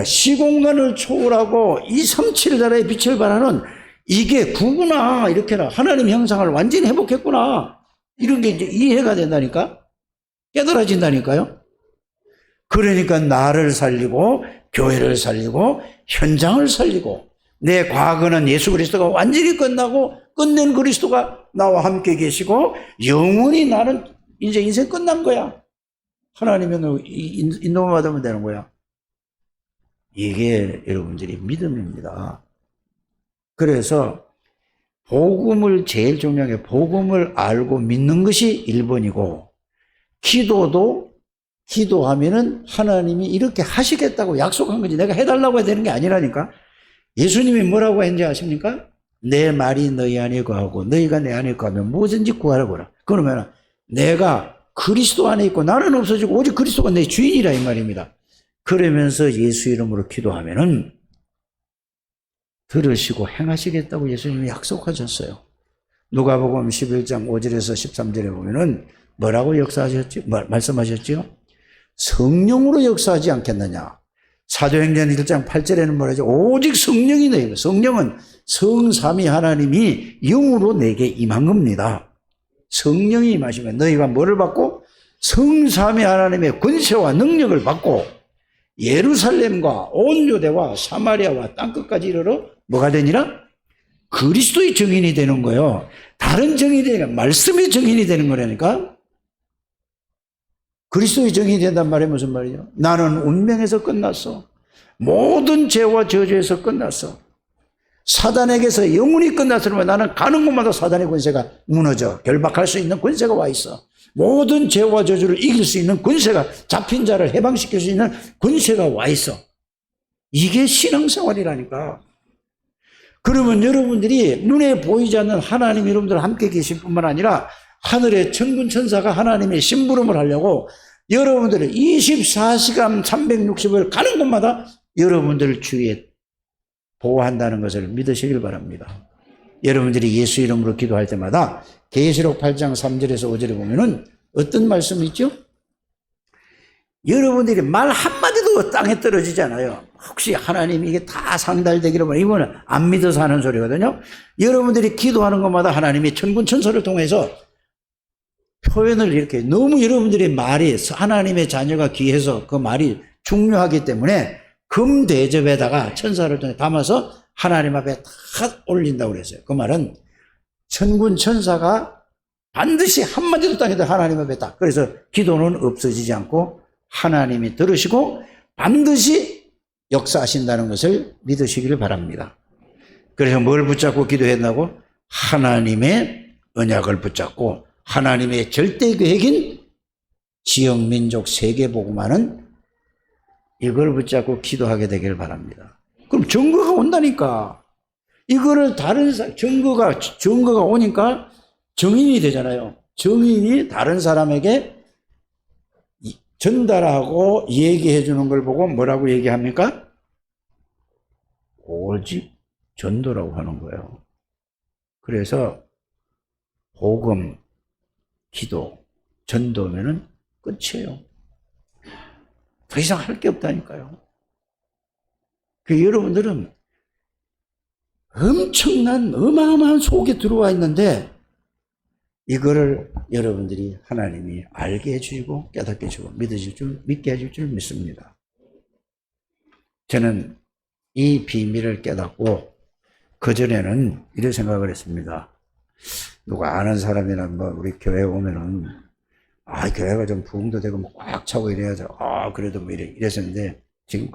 시공간을 초월하고 237 나라의 빛을 발하는 이게 구구나. 이렇게나 하나님 형상을 완전히 회복했구나. 이런 게 이제 이해가 된다니까. 깨달아진다니까요. 그러니까 나를 살리고 교회를 살리고 현장을 살리고 내 과거는 예수 그리스도가 완전히 끝나고 끝낸 그리스도가 나와 함께 계시고 영원히 나는 이제 인생 끝난 거야. 하나님은 인도만 받으면 되는 거야. 이게 여러분들이 믿음입니다. 그래서 복음을 제일 중요하게 복음을 알고 믿는 것이 1번이고 기도도 기도하면은 하나님이 이렇게 하시겠다고 약속한 거지 내가 해달라고 해야 되는 게 아니라니까. 예수님이 뭐라고 했는지 아십니까? 내 말이 너희 안에 거하고 너희가 내 안에 거하면 무엇인지 구하라고 하라. 그러면 내가 그리스도 안에 있고 나는 없어지고 오직 그리스도가 내 주인이라 이 말입니다. 그러면서 예수 이름으로 기도하면은 들으시고 행하시겠다고 예수님이 약속하셨어요. 누가복음 11장 5절에서 13절에 보면은 뭐라고 역사하셨죠? 말씀하셨죠? 성령으로 역사하지 않겠느냐. 사도행전 1장 8절에는 뭐라죠? 오직 성령이 너희가. 성령은 성삼위 하나님이 영으로 내게 임한 겁니다. 성령이 임하시면 너희가 뭐를 받고? 성삼위 하나님의 권세와 능력을 받고 예루살렘과 온 유대와 사마리아와 땅끝까지 이르러 뭐가 되니라? 그리스도의 증인이 되는 거예요. 다른 증인이 되니까 말씀의 증인이 되는 거라니까. 그리스도의 증인이 된단 말이 무슨 말이죠? 나는 운명에서 끝났어. 모든 죄와 저주에서 끝났어. 사단에게서 영원히 끝났으면 나는 가는 곳마다 사단의 권세가 무너져 결박할 수 있는 권세가 와 있어. 모든 죄와 저주를 이길 수 있는 권세가, 잡힌 자를 해방시킬 수 있는 권세가 와 있어. 이게 신앙생활이라니까. 그러면 여러분들이 눈에 보이지 않는 하나님 여러분들 함께 계실 뿐만 아니라 하늘의 천군 천사가 하나님의 심부름을 하려고 여러분들을 24시간 360을 가는 곳마다 여러분들 주위에 보호한다는 것을 믿으시길 바랍니다. 여러분들이 예수 이름으로 기도할 때마다 계시록 8장 3절에서 5절에 보면은 어떤 말씀이 있죠? 여러분들이 말 한마디도 땅에 떨어지지 않아요. 혹시 하나님이 이게 다 상달되기로 보면 이거는 안 믿어서 하는 소리거든요. 여러분들이 기도하는 것마다 하나님이 천군 천사를 통해서 표현을 이렇게 너무 여러분들의 말이 하나님의 자녀가 귀해서 그 말이 중요하기 때문에 금 대접에다가 천사를 통해 담아서 하나님 앞에 다 올린다고 그랬어요. 그 말은 천군 천사가 반드시 한마디도 땅에다 하나님 앞에 딱. 그래서 기도는 없어지지 않고 하나님이 들으시고 반드시 역사하신다는 것을 믿으시기를 바랍니다. 그래서 뭘 붙잡고 기도했다고? 하나님의 언약을 붙잡고 하나님의 절대 계획인 지역, 민족, 세계 복음화는 이걸 붙잡고 기도하게 되길 바랍니다. 그럼 증거가 온다니까. 이거를 다른 증거가 오니까 증인이 되잖아요. 증인이 다른 사람에게 전달하고 얘기해 주는 걸 보고 뭐라고 얘기합니까? 오직 전도라고 하는 거예요. 그래서 복음, 기도, 전도면은 끝이에요. 더 이상 할 게 없다니까요. 그 여러분들은 엄청난 어마어마한 속에 들어와 있는데 이거를 여러분들이 하나님이 알게 해주시고 깨닫게 해주고 믿게 해줄 줄 믿습니다. 저는 이 비밀을 깨닫고 그전에는 이런 생각을 했습니다. 누가 아는 사람이나 뭐 우리 교회 오면은 교회가 좀 부흥도 되고 뭐 꽉 차고 이래야죠. 그래도 뭐 이랬었는데 지금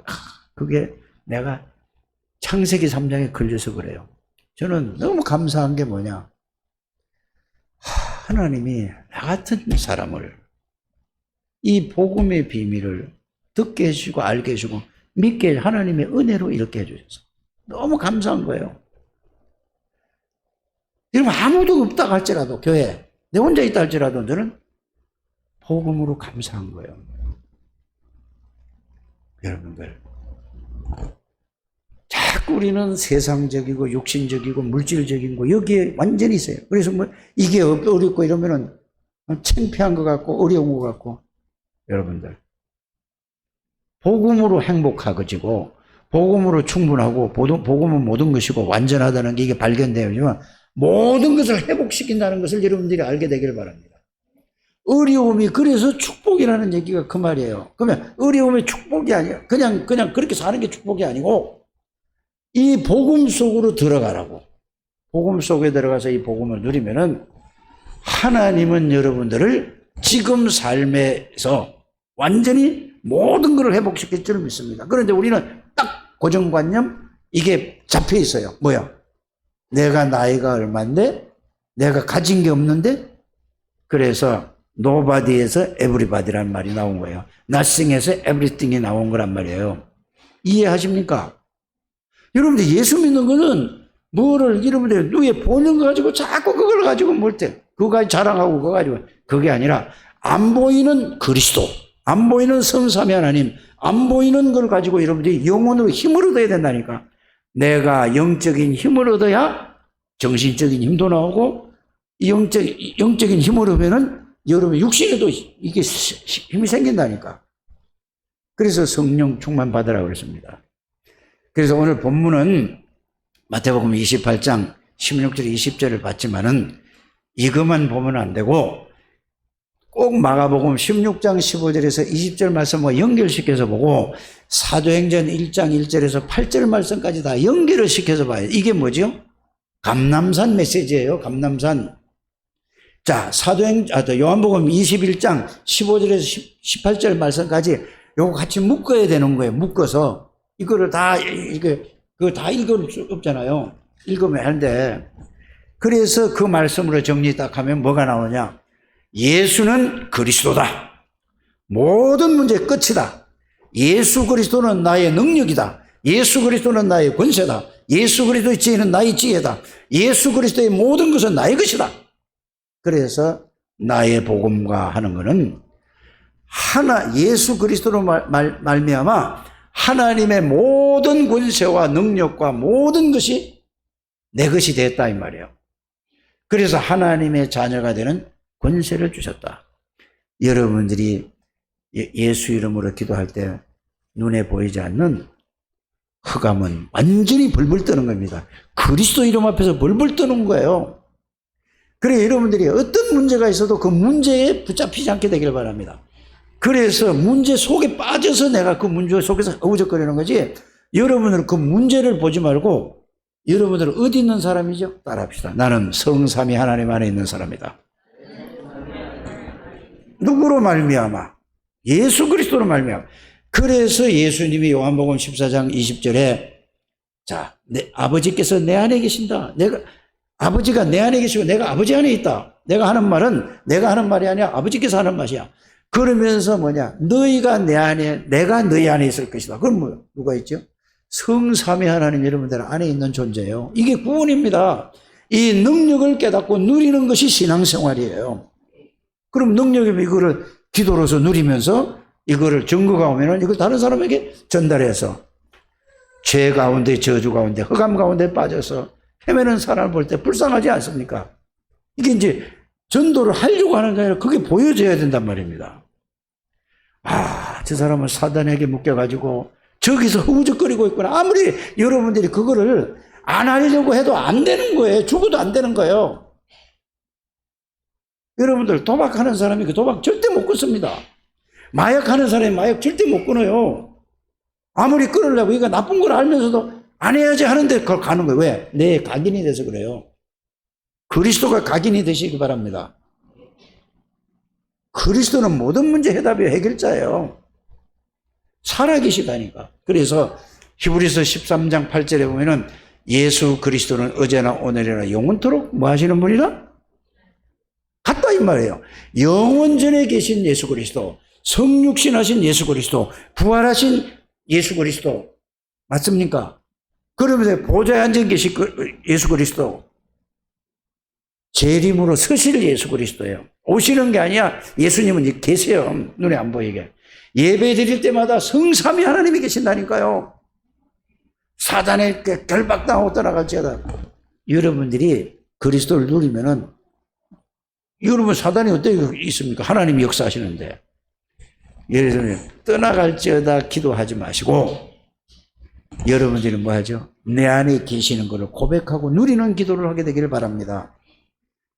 그게 내가 창세기 3장에 걸려서 그래요. 저는 너무 감사한 게 뭐냐. 하나님이 나 같은 사람을 이 복음의 비밀을 듣게 해주시고 알게 해주고 믿게 하나님의 은혜로 이렇게 해주셔서 너무 감사한 거예요. 여러분 아무도 없다 할지라도 교회 내 혼자 있다 할지라도 저는 복음으로 감사한 거예요. 여러분들 자꾸 우리는 세상적이고 육신적이고 물질적인 거 여기에 완전히 있어요. 그래서 뭐 이게 어렵고 이러면은 창피한 것 같고 어려운 것 같고 여러분들 복음으로 행복하고지고 복음으로 충분하고 복음은 모든 것이고 완전하다는 게 이게 발견되지만 모든 것을 회복시킨다는 것을 여러분들이 알게 되기를 바랍니다. 어려움이 그래서 축복이라는 얘기가 그 말이에요. 그러면 어려움이 축복이 아니야. 그냥 그렇게 사는 게 축복이 아니고 이 복음 속으로 들어가라고. 복음 속에 들어가서 이 복음을 누리면은 하나님은 여러분들을 지금 삶에서 완전히 모든 것을 회복시킬 줄 믿습니다. 그런데 우리는 딱 고정관념 이게 잡혀 있어요. 뭐야? 내가 나이가 얼마인데 내가 가진 게 없는데 그래서 nobody에서 everybody라는 말이 나온 거예요. nothing에서 everything이 나온 거란 말이에요. 이해하십니까? 여러분들 예수 믿는 거는 뭐를 여러분들 눈에 보는 거 가지고 자꾸 그걸 가지고 뭘 때 그거 가지고 자랑하고 그거 가지고 그게 아니라 안 보이는 그리스도, 안 보이는 성삼위 하나님, 안 보이는 걸 가지고 여러분들이 영혼으로 힘을 얻어야 된다니까. 내가 영적인 힘을 얻어야 정신적인 힘도 나오고 영적인 힘을 얻으면은 여러분 육신에도 이게 힘이 생긴다니까. 그래서 성령 충만 받으라고 그랬습니다. 그래서 오늘 본문은 마태복음 28장 16절 20절을 봤지만은 이것만 보면 안 되고 꼭 마가복음 16장 15절에서 20절 말씀과 연결시켜서 보고 사도행전 1장 1절에서 8절 말씀까지 다 연결을 시켜서 봐요. 이게 뭐죠? 감람산 메시지예요. 감람산. 자, 요한복음 21장 15절에서 18절 말씀까지 요거 같이 묶어야 되는 거예요. 묶어서 이거를 다 그거 다 읽을 수 없잖아요. 읽으면 하는데 그래서 그 말씀으로 정리 딱 하면 뭐가 나오냐? 예수는 그리스도다. 모든 문제의 끝이다. 예수 그리스도는 나의 능력이다. 예수 그리스도는 나의 권세다. 예수 그리스도의 지혜는 나의 지혜다. 예수 그리스도의 모든 것은 나의 것이다. 그래서 나의 복음과 하는 것은 예수 그리스도로 말미암아 하나님의 모든 권세와 능력과 모든 것이 내 것이 됐다 이 말이에요. 그래서 하나님의 자녀가 되는 권세를 주셨다. 여러분들이 예수 이름으로 기도할 때 눈에 보이지 않는 흑암은 완전히 벌벌 떠는 겁니다. 그리스도 이름 앞에서 벌벌 떠는 거예요. 그래 여러분들이 어떤 문제가 있어도 그 문제에 붙잡히지 않게 되길 바랍니다. 그래서 문제 속에 빠져서 내가 그 문제 속에서 어우적거리는 거지 여러분은 그 문제를 보지 말고 여러분들은 어디 있는 사람이죠? 따라합시다. 나는 성삼위 하나님 안에 있는 사람이다. 누구로 말미암아? 예수 그리스도로 말미암아. 그래서 예수님이 요한복음 14장 20절에 자, 아버지께서 내 안에 계신다. 아버지가 내 안에 계시고 내가 아버지 안에 있다. 내가 하는 말은 내가 하는 말이 아니야. 아버지께서 하는 말이야. 그러면서 뭐냐? 너희가 내 안에, 내가 너희 안에 있을 것이다. 그럼 뭐, 누가 있죠? 성삼위 하나님 여러분들 안에 있는 존재예요. 이게 구원입니다. 이 능력을 깨닫고 누리는 것이 신앙생활이에요. 그럼 능력이면 이거를 기도로서 누리면서 이거를 증거가 오면은 이걸 다른 사람에게 전달해서 죄 가운데 저주 가운데 흑암 가운데 빠져서 헤매는 사람을 볼 때 불쌍하지 않습니까? 이게 이제 전도를 하려고 하는 게 아니라 그게 보여져야 된단 말입니다. 저 사람은 사단에게 묶여가지고 저기서 허우적거리고 있구나. 아무리 여러분들이 그거를 안 하려고 해도 안 되는 거예요. 죽어도 안 되는 거예요. 여러분들 도박하는 사람이 그 도박 절대 못 끊습니다. 마약하는 사람이 마약 절대 못 끊어요. 아무리 끊으려고 이거 나쁜 걸 알면서도 안 해야지 하는데 그걸 가는 거예요. 왜? 내 각인이 돼서 그래요. 그리스도가 각인이 되시기 바랍니다. 그리스도는 모든 문제 해답이 해결자예요. 살아계시다니까. 그래서 히브리서 13장 8절에 보면은 예수 그리스도는 어제나 오늘이나 영원토록 뭐 하시는 분이라? 같다 이 말이에요. 영원전에 계신 예수 그리스도, 성육신하신 예수 그리스도, 부활하신 예수 그리스도 맞습니까? 그러면서 보좌에 앉아 계신 예수 그리스도, 재림으로 서실 예수 그리스도예요. 오시는 게 아니야. 예수님은 계세요. 눈에 안 보이게. 예배 드릴 때마다 성삼위 하나님이 계신다니까요. 사단에 결박당하고 떠나갈지어다. 여러분들이 그리스도를 누리면은 여러분 사단이 어떻게 있습니까? 하나님이 역사하시는데. 예를 들면 떠나갈지어다 기도하지 마시고 여러분들이 뭐 하죠? 내 안에 계시는 것을 고백하고 누리는 기도를 하게 되기를 바랍니다.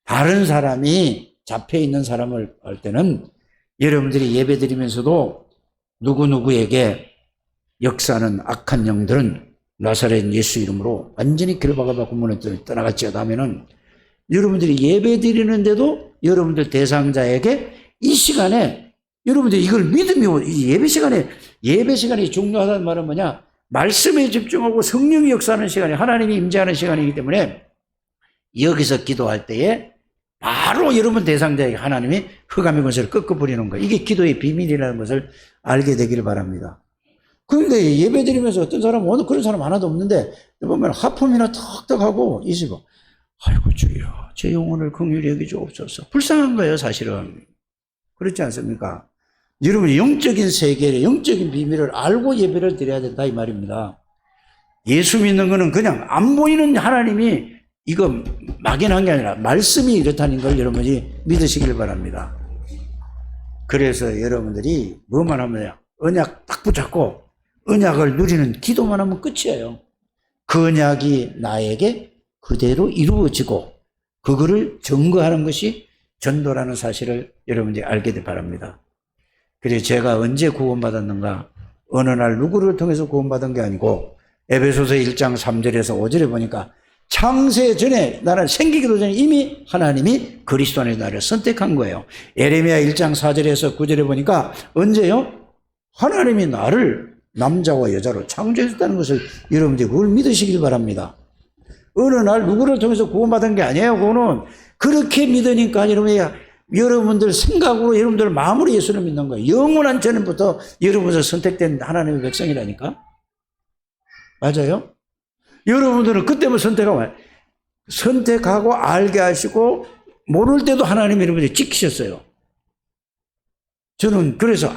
다른 사람이 잡혀 있는 사람을 할 때는 여러분들이 예배 드리면서도 누구누구에게 역사하는 악한 영들은 나사렛 예수 이름으로 완전히 결박을 문에 떠나갔지어다 하면은 여러분들이 예배 드리는데도 여러분들 대상자에게 이 시간에 여러분들이 이걸 믿으며 이 예배 시간이 중요하다는 말은 뭐냐? 말씀에 집중하고 성령이 역사하는 시간이 하나님이 임재하는 시간이기 때문에 여기서 기도할 때에 바로 여러분 대상자에게 하나님이 흑암의 권세를 꺾어버리는 거예요. 이게 기도의 비밀이라는 것을 알게 되기를 바랍니다. 그런데 예배 드리면서 어떤 사람은 오늘 그런 사람 하나도 없는데 보면 하품이나 턱턱하고 있으고 아이고 주여 제 영혼을 긍휼히 여기주옵소서. 불쌍한 거예요 사실은. 그렇지 않습니까? 여러분이 영적인 세계의 영적인 비밀을 알고 예배를 드려야 된다 이 말입니다. 예수 믿는 거는 그냥 안 보이는 하나님이 이거 막연한 게 아니라 말씀이 이렇다는 걸 여러분이 믿으시길 바랍니다. 그래서 여러분들이 뭐만 하면 언약 딱 붙잡고 언약을 누리는 기도만 하면 끝이에요. 그 언약이 나에게 그대로 이루어지고 그거를 증거하는 것이 전도라는 사실을 여러분들이 알게 되길 바랍니다. 그래서 제가 언제 구원받았는가? 어느 날 누구를 통해서 구원받은 게 아니고 에베소서 1장 3절에서 5절에 보니까 창세 전에 나는 생기기도 전에 이미 하나님이 그리스도 안에서 나를 선택한 거예요. 예레미야 1장 4절에서 9절에 보니까 언제요? 하나님이 나를 남자와 여자로 창조했다는 것을 여러분들이 그걸 믿으시길 바랍니다. 어느 날 누구를 통해서 구원받은 게 아니에요. 그거는 그렇게 믿으니까 여러분들 생각으로 여러분들 마음으로 예수를 믿는 거예요. 영원한 전부터 여러분들 선택된 하나님의 백성이라니까. 맞아요? 여러분들은 그때만 선택하고 알게 하시고 모를 때도 하나님이 여러분들이 지키셨어요. 저는 그래서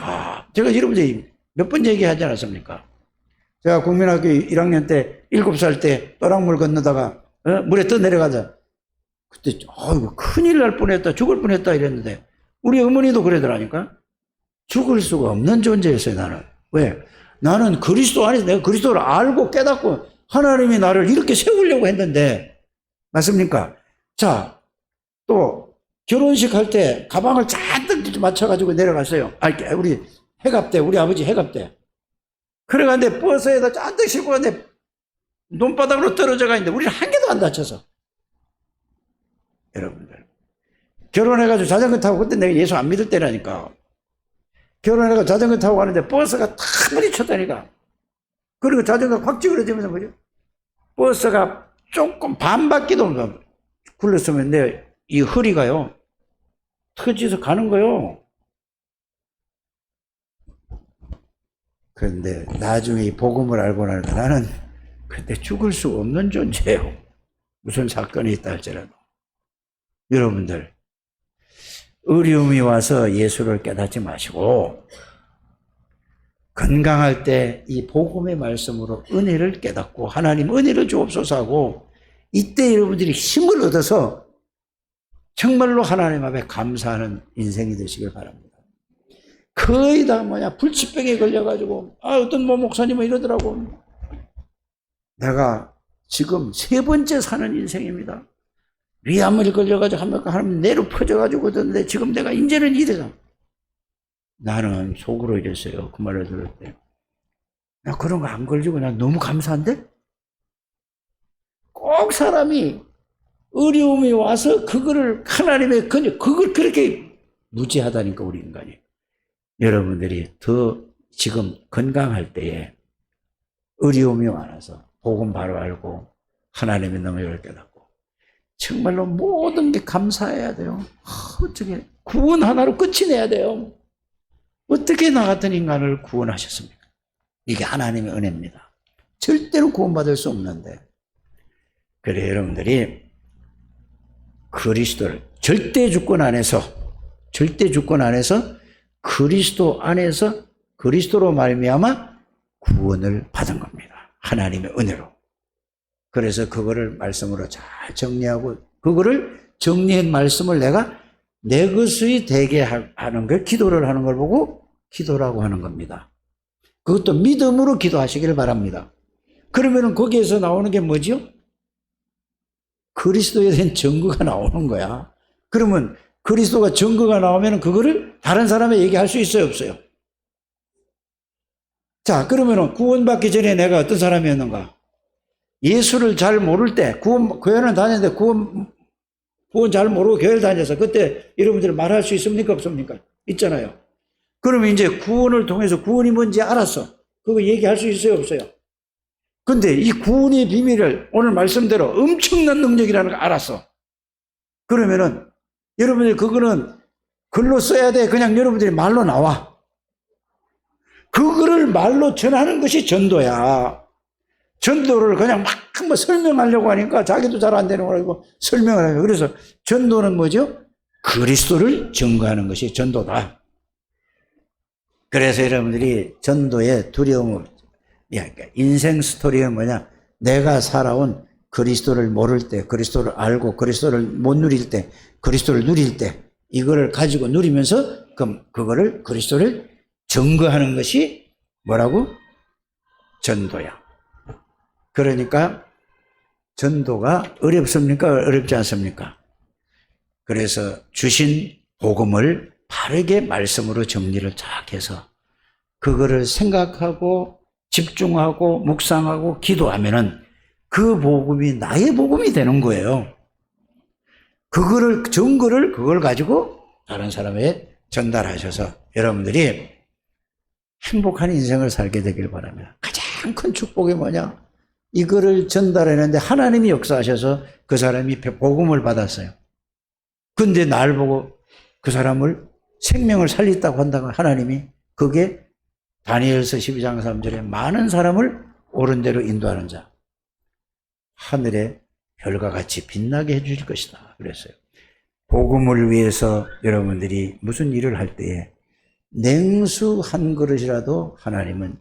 제가 여러분들이 몇 번 얘기하지 않았습니까? 제가 국민학교 1학년 때 7살 때 또랑물 건너다가 물에 떠내려가자. 그때 아이고 큰일 날 뻔했다 죽을 뻔했다 이랬는데 우리 어머니도 그러더라니까. 죽을 수가 없는 존재였어요 나는. 왜? 나는 그리스도 안에서 내가 그리스도를 알고 깨닫고 하나님이 나를 이렇게 세우려고 했는데 맞습니까? 자, 또 결혼식 할 때 가방을 잔뜩 맞춰가지고 내려갔어요. 우리 해갑 때 우리 아버지 해갑 때 그래가는데 버스에다 잔뜩 싣고 갔는데 논바닥으로 떨어져 가는데 우리는 한 개도 안 다쳐서. 여러분들 결혼해가지고 자전거 타고 그때 내가 예수 안 믿을 때라니까. 결혼해가지고 자전거 타고 가는데 버스가 탁 부딪혔다니까. 그리고 자전거 확 찌그러지면서 뭐죠? 버스가 조금 반 바퀴도 굴렀으면 내 이 허리가요 터져서 가는 거요. 그런데 나중에 이 복음을 알고 나니까 나는 그때 죽을 수 없는 존재예요. 무슨 사건이 있다 할지라도. 여러분들 어려움이 와서 예수를 깨닫지 마시고 건강할 때 이 복음의 말씀으로 은혜를 깨닫고 하나님 은혜를 주옵소서 하고 이때 여러분들이 힘을 얻어서 정말로 하나님 앞에 감사하는 인생이 되시길 바랍니다. 거의 다 불치병에 걸려가지고 어떤 목사님은 이러더라고. 내가 지금 3번째 사는 인생입니다. 위암을 걸려가지고 하나님 내로 퍼져가지고 그러는데 지금 내가 이제는 이래서 나는 속으로 이랬어요. 그 말을 들을 때. 나 그런 거 안 걸리고 난 너무 감사한데? 꼭 사람이 어려움이 와서 그거를 하나님의 그걸 그렇게 무지하다니까 우리 인간이. 여러분들이 더 지금 건강할 때에 어려움이 많아서 복음 바로 알고 하나님의 능력을 깨닫고 정말로 모든 게 감사해야 돼요. 어떻게 구원 하나로 끝이 내야 돼요. 어떻게 나 같은 인간을 구원하셨습니까? 이게 하나님의 은혜입니다. 절대로 구원받을 수 없는데. 그래 여러분들이 그리스도를 절대 주권 안에서 그리스도 안에서 그리스도로 말미암아 구원을 받은 겁니다. 하나님의 은혜로. 그래서 그거를 말씀으로 잘 정리하고 그거를 정리한 말씀을 내가 내 것이 되게 하는 걸 기도를 하는 걸 보고 기도라고 하는 겁니다. 그것도 믿음으로 기도하시기를 바랍니다. 그러면 거기에서 나오는 게 뭐지요? 그리스도에 대한 증거가 나오는 거야. 그러면 그리스도가 증거가 나오면 그거를 다른 사람에게 얘기할 수 있어요, 없어요? 자, 그러면 구원받기 전에 내가 어떤 사람이었는가? 예수를 잘 모를 때, 교회는 다녔는데 구원 잘 모르고 교회를 다녀서 그때 여러분들 말할 수 있습니까? 없습니까? 있잖아요. 그러면 이제 구원을 통해서 구원이 뭔지 알았어. 그거 얘기할 수 있어요? 없어요? 근데 이 구원의 비밀을 오늘 말씀대로 엄청난 능력이라는 걸 알았어. 그러면은 여러분들 그거는 글로 써야 돼. 그냥 여러분들이 말로 나와. 그거를 말로 전하는 것이 전도야. 전도를 그냥 막 한번 설명하려고 하니까 자기도 잘 안 되는 거라고 설명을 하고. 그래서 전도는 뭐죠? 그리스도를 증거하는 것이 전도다. 그래서 여러분들이 전도의 두려움을, 인생 스토리는 뭐냐? 내가 살아온 그리스도를 모를 때, 그리스도를 알고 그리스도를 못 누릴 때, 그리스도를 누릴 때, 이거를 가지고 누리면서 그거를 그리스도를 증거하는 것이 뭐라고? 전도야. 그러니까 전도가 어렵습니까? 어렵지 않습니까? 그래서 주신 복음을 바르게 말씀으로 정리를 쫙 해서 그거를 생각하고 집중하고 묵상하고 기도하면은 그 복음이 나의 복음이 되는 거예요. 그걸 가지고 다른 사람에게 전달하셔서 여러분들이 행복한 인생을 살게 되길 바랍니다. 가장 큰 축복이 뭐냐? 이거를 전달했는데 하나님이 역사하셔서 그 사람이 복음을 받았어요. 근데 날 보고 그 사람을 생명을 살렸다고 한다고 하나님이 그게 다니엘서 12장 3절에 많은 사람을 옳은 대로 인도하는 자. 하늘의 별과 같이 빛나게 해주실 것이다. 그랬어요. 복음을 위해서 여러분들이 무슨 일을 할 때에 냉수 한 그릇이라도 하나님은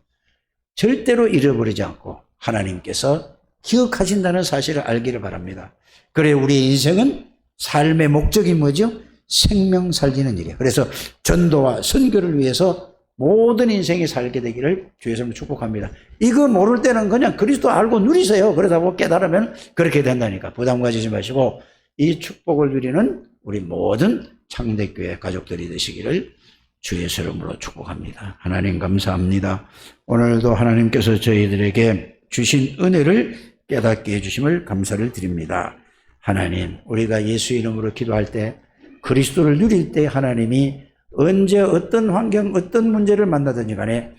절대로 잃어버리지 않고 하나님께서 기억하신다는 사실을 알기를 바랍니다. 그래 우리의 인생은 삶의 목적이 뭐죠? 생명 살리는 일이에요. 그래서 전도와 선교를 위해서 모든 인생이 살게 되기를 주 예수님을 축복합니다. 이거 모를 때는 그냥 그리스도 알고 누리세요. 그러다 보고 깨달으면 그렇게 된다니까. 부담 가지지 마시고 이 축복을 누리는 우리 모든 창대교회 가족들이 되시기를 주 예수 이름으로 축복합니다. 하나님 감사합니다. 오늘도 하나님께서 저희들에게 주신 은혜를 깨닫게 해주심을 감사를 드립니다. 하나님, 우리가 예수 이름으로 기도할 때 그리스도를 누릴 때 하나님이 언제 어떤 환경 어떤 문제를 만나든지 간에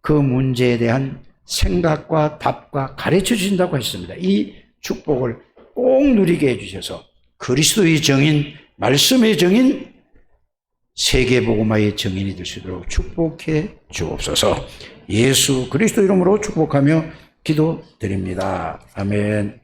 그 문제에 대한 생각과 답과 가르쳐 주신다고 했습니다. 이 축복을 꼭 누리게 해주셔서 그리스도의 정인, 말씀의 정인, 세계복음화의 정인이 될 수 있도록 축복해 주옵소서. 예수 그리스도 이름으로 축복하며 기도드립니다. 아멘.